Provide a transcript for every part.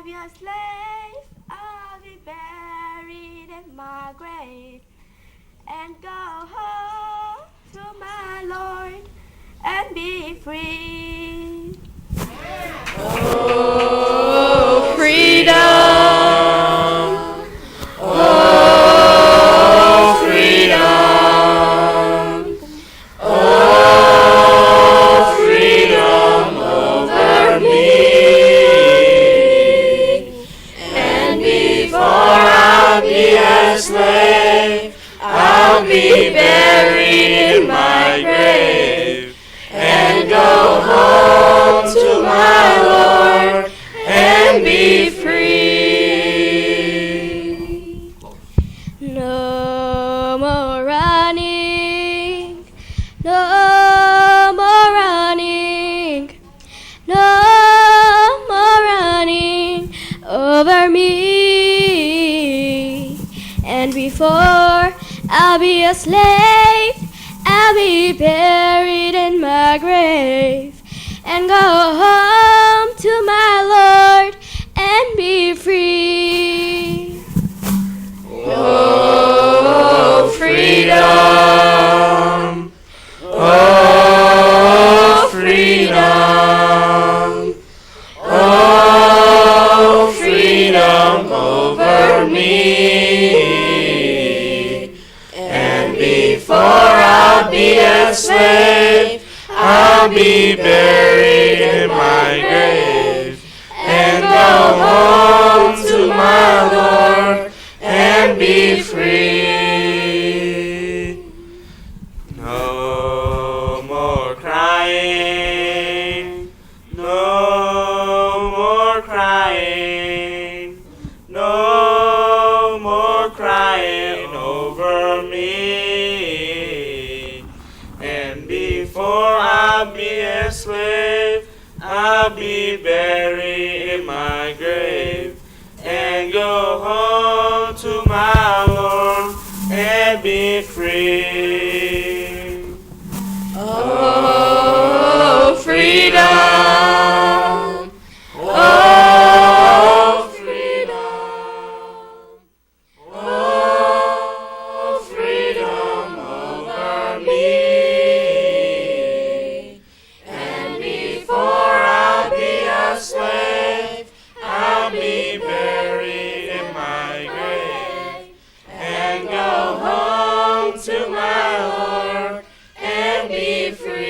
be a slave, I'll be buried in my grave, and go home to my Lord and be free. Oh, freedom! Oh, freedom! Oh, freedom over me. And before I'll be a slave, I'll be buried in my grave, and go home to my Lord and be free. No more running, no more running, no more running over me. And before I'll be a slave, I'll be buried in my grave, and go home to my Lord and be free. Oh, freedom! Oh, freedom! Oh, freedom over me. And before I'll be a slave, I'll be buried in my grave, and go home to my Lord and be free. No more crying, no more crying, no more crying over me. And before I'll be a slave, I'll be buried in my grave, and go home to my Lord and be free. Oh, freedom! Oh, freedom! Oh, freedom over me. And before I'll be a slave, I'll be buried in my grave, and go home to my Lord and be free.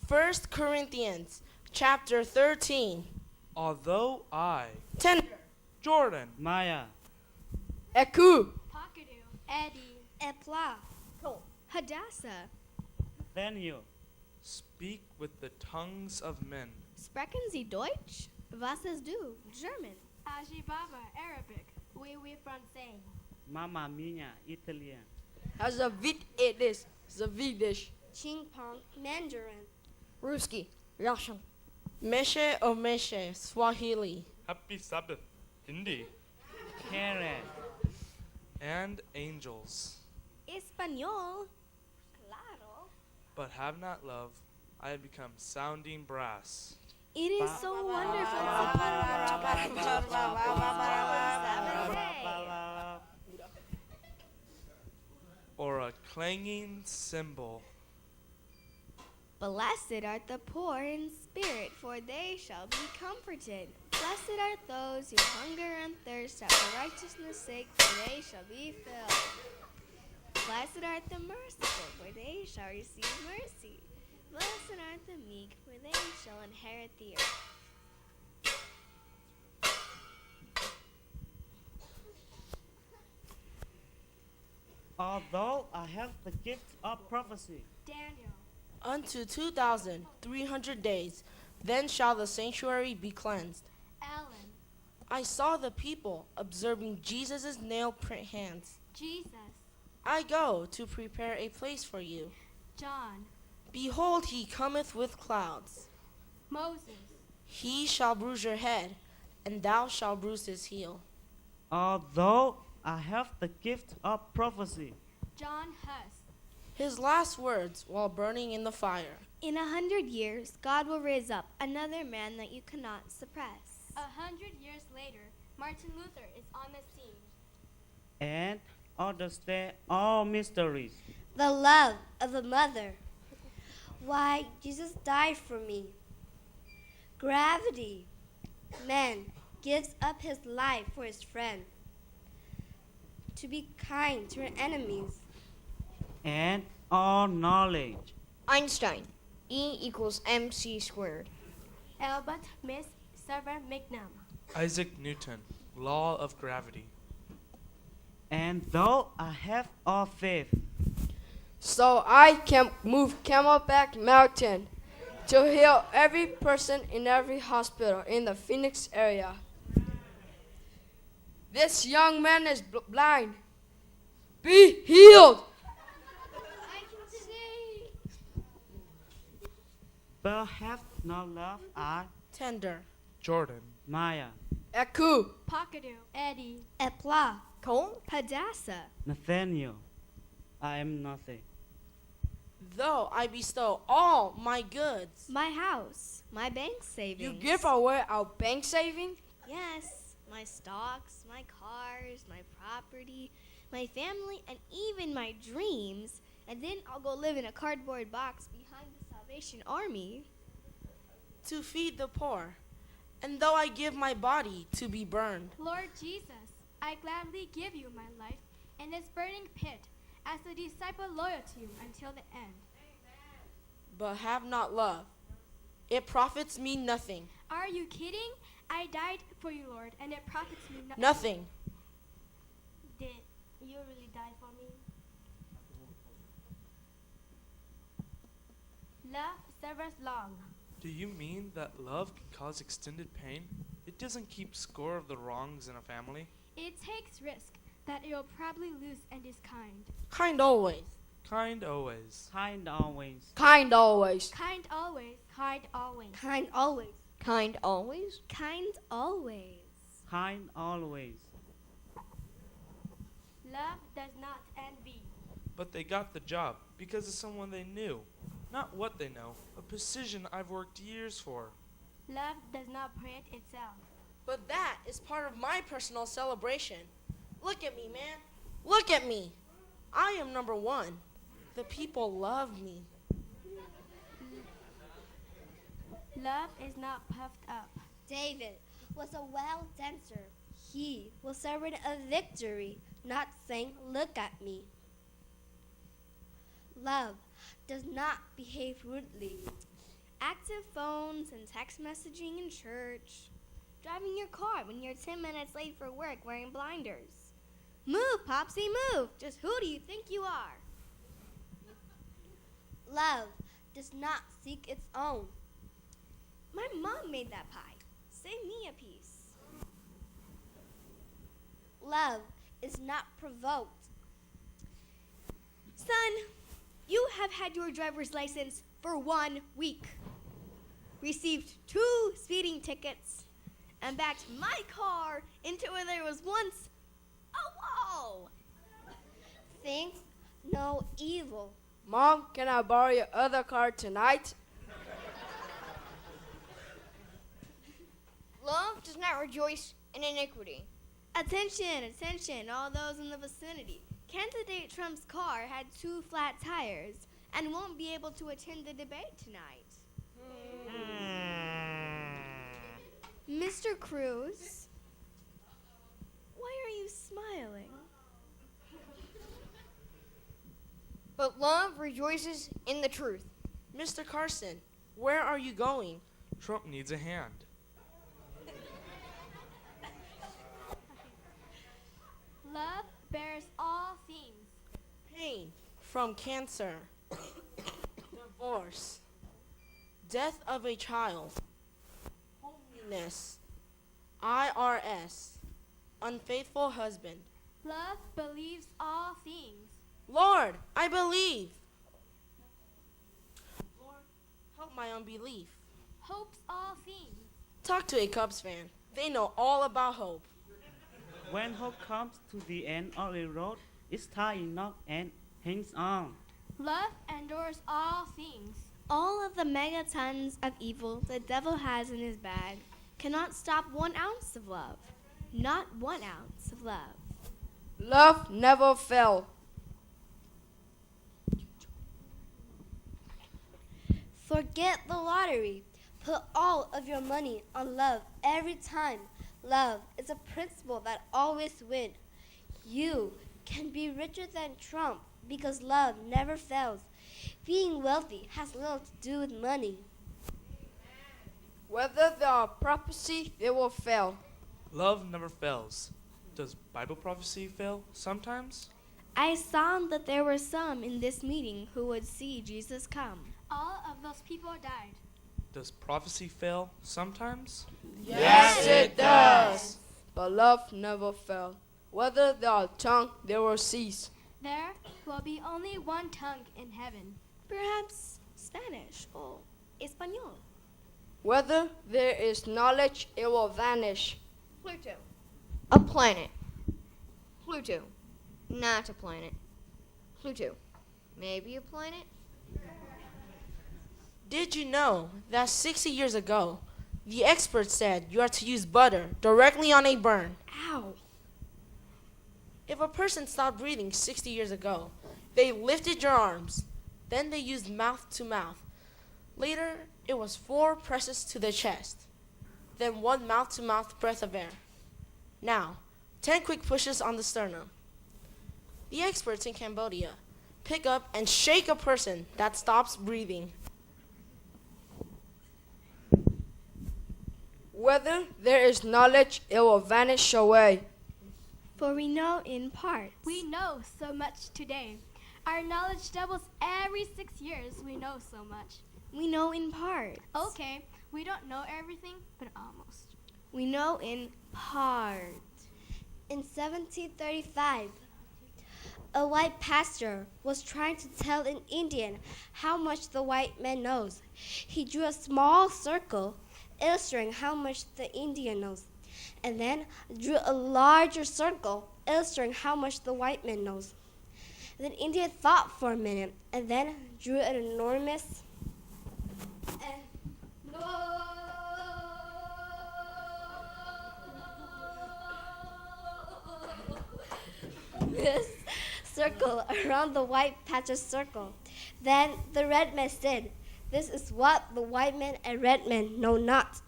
First Corinthians chapter 13. Although I, Tender, Jordan, Maya, Eku, Pakadu, Eddie, Epla, Hadassah, Daniel, speak with the tongues of men, sprechen Sie Deutsch? Was ist du? German. Ajibaba, Arabic, we Francais, Mamma Mia, Italian, Hazavit Edis, Zavidish, Chingpong, Mandarin, Ruski, Russian, Meshe or Meshe, Swahili, Happy Sabbath, Hindi, Karen, and angels. Espanol. Claro. But have not love, I have become sounding brass, It is so wonderful to or a clanging cymbal. Blessed art the poor in spirit, for they shall be comforted. Blessed are those who hunger and thirst after righteousness' sake, for they shall be filled. Blessed art the merciful, for they shall receive mercy. Blessed art the meek, for they shall inherit the earth. Although I have the gift of prophecy, Daniel. Unto 2,300 days, then shall the sanctuary be cleansed. Ellen. I saw the people observing Jesus' nail print hands. Jesus. I go to prepare a place for you. John. Behold, he cometh with clouds. Moses. He shall bruise your head, and thou shalt bruise his heel. although I have the gift of prophecy, John Huss. His last words while burning in the fire. In 100 years, God will raise up another man that you cannot suppress. 100 years later, Martin Luther is on the scene. and understand all mysteries. The love of a mother. Why, Jesus died for me. Gravity. Man gives up his life for his friend. To be kind to your enemies. And all knowledge. Einstein. E equals mc squared. Albert Miss Server McNam. Isaac Newton, law of gravity. And though I have all faith, So I can move Camelback Mountain to heal every person in every hospital in the Phoenix area. This young man is blind. Be healed. I can see. but have not love, I, Tender. Jordan, Maya, Aku. Pockadoo. Eddie. Epla. Cone. Hadassah. Nathaniel, I am nothing. Though I bestow all my goods. My house. My bank savings. You give away our bank saving? Yes, my stocks, my cars, my property, my family, and even my dreams. And then I'll go live in a cardboard box behind the Salvation Army. To feed the poor. And though I give my body to be burned. Lord Jesus, I gladly give you my life in this burning pit as a disciple loyal to you until the end. But have not love. It profits me nothing. Are you kidding? I died for you, Lord, and it profits me Nothing. Did you really die for me? Love serves long. do you mean that love can cause extended pain? It doesn't keep score of the wrongs in a family. It takes risk that you'll probably lose and is kind. Kind always. Kind always. Kind always. Kind always. Kind always. Kind always. Kind always. Kind always? Kind always. Kind always. Love does not envy. But they got the job because of someone they knew. Not what they know, a position I've worked years for. Love does not parade itself. But that is part of my personal celebration. Look at me, man. Look at me. I am number one. The people love me. Love is not puffed up. David was a wild dancer. He will celebrate a victory, not saying, "Look at me." Love does not behave rudely. Active phones and text messaging in church. Driving your car when you're 10 minutes late for work wearing blinders. Move, Popsy, move. Just who do you think you are? Love does not seek its own. My mom made that pie. Save me a piece. Love is not provoked. Son, you have had your driver's license for 1 week. Received 2 speeding tickets and backed my car into where there was once a wall. Think no evil. Mom, can I borrow your other car tonight? Love does not rejoice in iniquity. Attention, attention, all those in the vicinity. Candidate Trump's car had 2 flat tires and won't be able to attend the debate tonight. Mr. Cruz, why are you smiling? but love rejoices in the truth. Mr. Carson, where are you going? Trump needs a hand. Love bears all things. Pain from cancer, divorce, death of a child, homelessness, IRS, unfaithful husband. Love believes all things. Lord, I believe. Lord, help my unbelief. Hopes all things. Talk to a Cubs fan. They know all about hope. When hope comes to the end of the road, it's time enough and hangs on. Love endures all things. All of the megatons of evil the devil has in his bag cannot stop 1 ounce of love. Not 1 ounce of love. Love never fails. Forget the lottery. Put all of your money on love every time. Love is a principle that always wins. You can be richer than Trump because love never fails. Being wealthy has little to do with money. Whether there are prophecy, they will fail. Love never fails. Does Bible prophecy fail sometimes? I saw that there were some in this meeting who would see Jesus come. All of those people died. Does prophecy fail sometimes? Yes, it does. But love never fails. Whether there are tongue, they will cease. There will be only one tongue in heaven. Perhaps Spanish or Espanol. Whether there is knowledge, it will vanish. Pluto. A planet. Pluto. Not a planet. Pluto. Maybe a planet? Did you know that 60 years ago, the experts said you are to use butter directly on a burn? Ow. If a person stopped breathing 60 years ago, they lifted your arms. Then they used mouth to mouth. Later, it was 4 presses to the chest. Then 1 mouth to mouth breath of air. Now, 10 quick pushes on the sternum. The experts in Cambodia pick up and shake a person that stops breathing. Whether there is knowledge, it will vanish away. For we know in part. We know so much today. Our knowledge doubles every 6 years. We know so much. We know in part. Okay, we don't know everything, but almost. We know in part. In 1735, a white pastor was trying to tell an Indian how much the white man knows. He drew a small circle illustrating how much the Indian knows, and then drew a larger circle illustrating how much the white man knows. Then Indian thought for a minute and then drew an enormous this circle around the white patch's circle. Then the red man said, "This is what the white man and red man know not."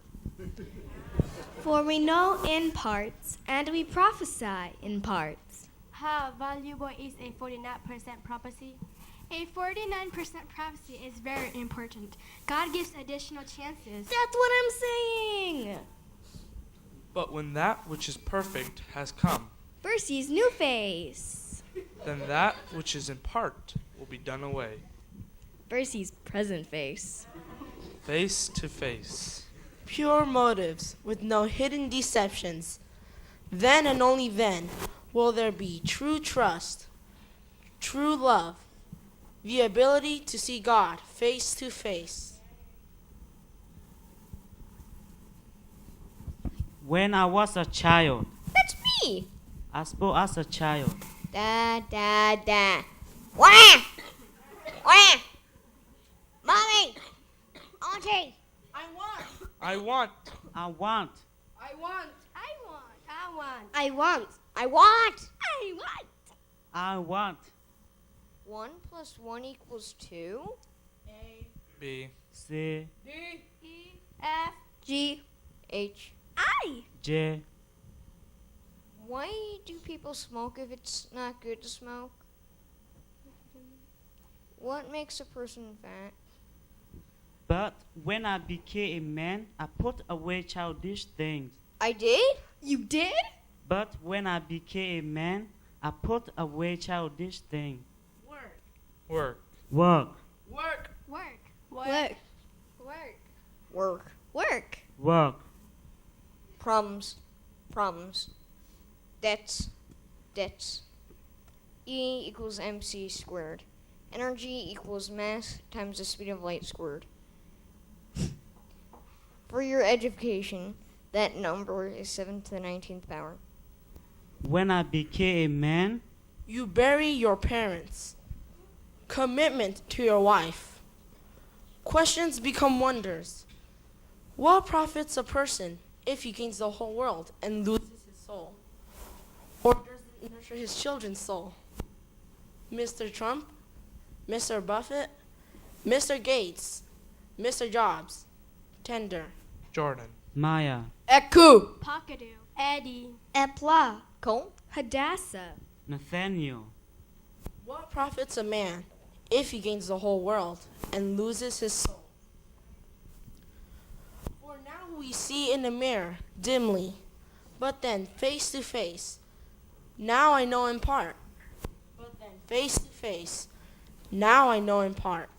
For we know in parts, and we prophesy in parts. How valuable is a 49% prophecy? A 49% prophecy is very important. God gives additional chances. That's what I'm saying. But when that which is perfect has come, Bercie's new face. then that which is in part will be done away, Bercie's present face. face to face. Pure motives with no hidden deceptions. Then and only then will there be true trust, true love, the ability to see God face to face. When I was a child, That's me. I spoke as a child. Da, da, da. Wah! Wah! Mommy! Auntie! I want. I want. I want. I want. I want. I want. I want. I want! I want. I want. 1 + 1 = 2? B. C. E, F, G. H. I. J. Why do people smoke if it's not good to smoke? What makes a person fat? But when I became a man, I put away childish things. I did? You did? But when I became a man, I put away childish things. Work. Work. Work, Work. Work. Work. Work. Work. Work. work, Problems. Problems. Debts. Debts. E equals mc squared. Energy equals mass times the speed of light squared. For your education, that number is 7 to the 19th power. when I became a man, You bury your parents. Commitment to your wife. Questions become wonders. What profits a person if he gains the whole world and loses his soul? Or doesn't nurture his children's soul? Mr. Trump, Mr. Buffett, Mr. Gates, Mr. Jobs, Tender. Jordan. Maya, Eku. Pockadoo. Eddie. Epla. Cole? Hadassah. Nathaniel, What profits a man if he gains the whole world and loses his soul? For now we see in the mirror dimly, but then face to face. Now I know in part, but then face to face. Now I know in part,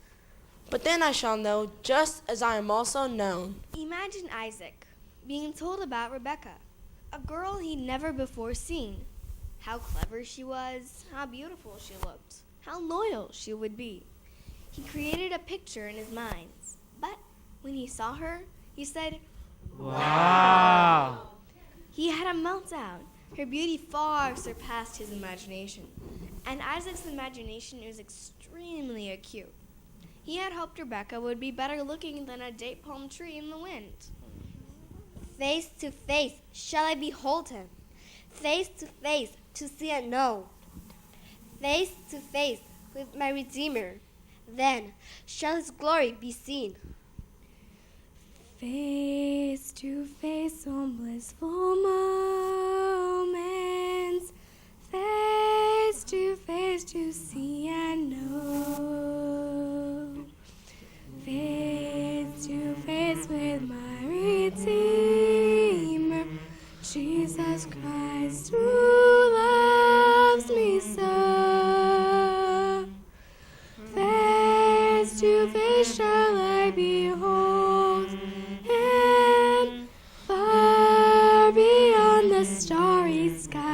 but then I shall know just as I am also known. Imagine Isaac being told about Rebecca, a girl he'd never before seen. How clever she was, how beautiful she looked, how loyal she would be. He created a picture in his mind, but when he saw her, he said, wow, he had a meltdown. Her beauty far surpassed his imagination, and Isaac's imagination was extremely acute. He had hoped Rebecca would be better looking than a date palm tree in the wind. Face to face shall I behold him. Face to face to see and know. Face to face with my Redeemer. Then shall his glory be seen. Face to face on blissful moments. Face to see and know. Face to face with my Redeemer, Jesus Christ, who loves me so. Face to face shall I behold him, far beyond the starry sky.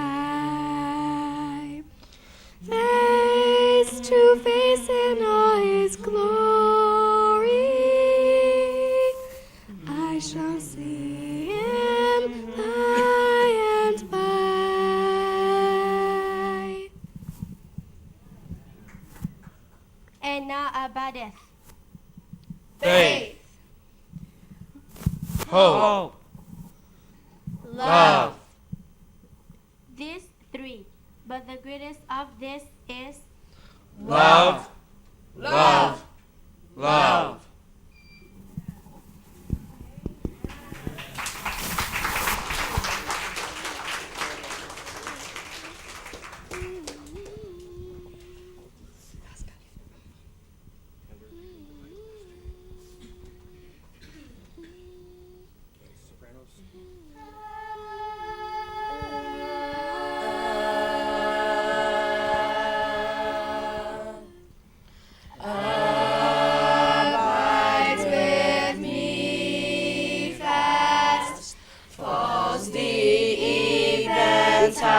Face to face in all his glory, I shall see him by and by. And now abideth Faith. Hope. hope, Love. These three, but the greatest of this is Love. Love. Love. Abides with me fast, falls the eventide.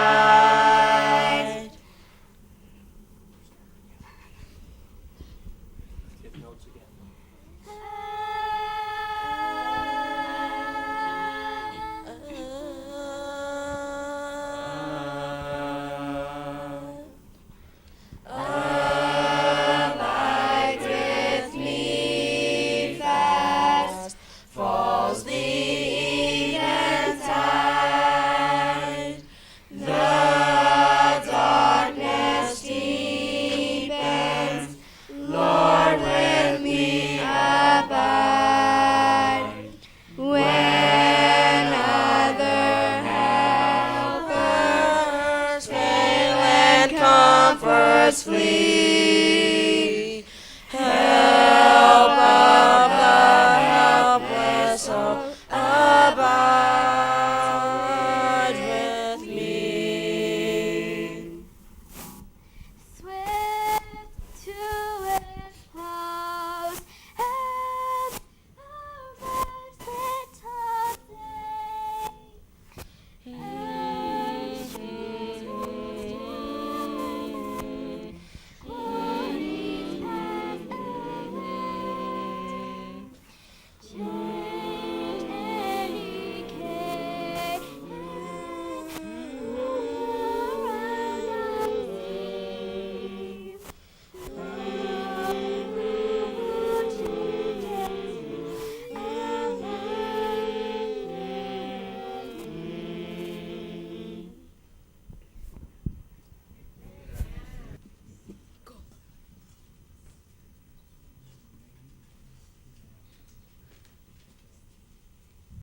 Abides with me fast, falls the eventide. The darkness deepens, Lord, with me abide. When other helpers fail and comforts flee,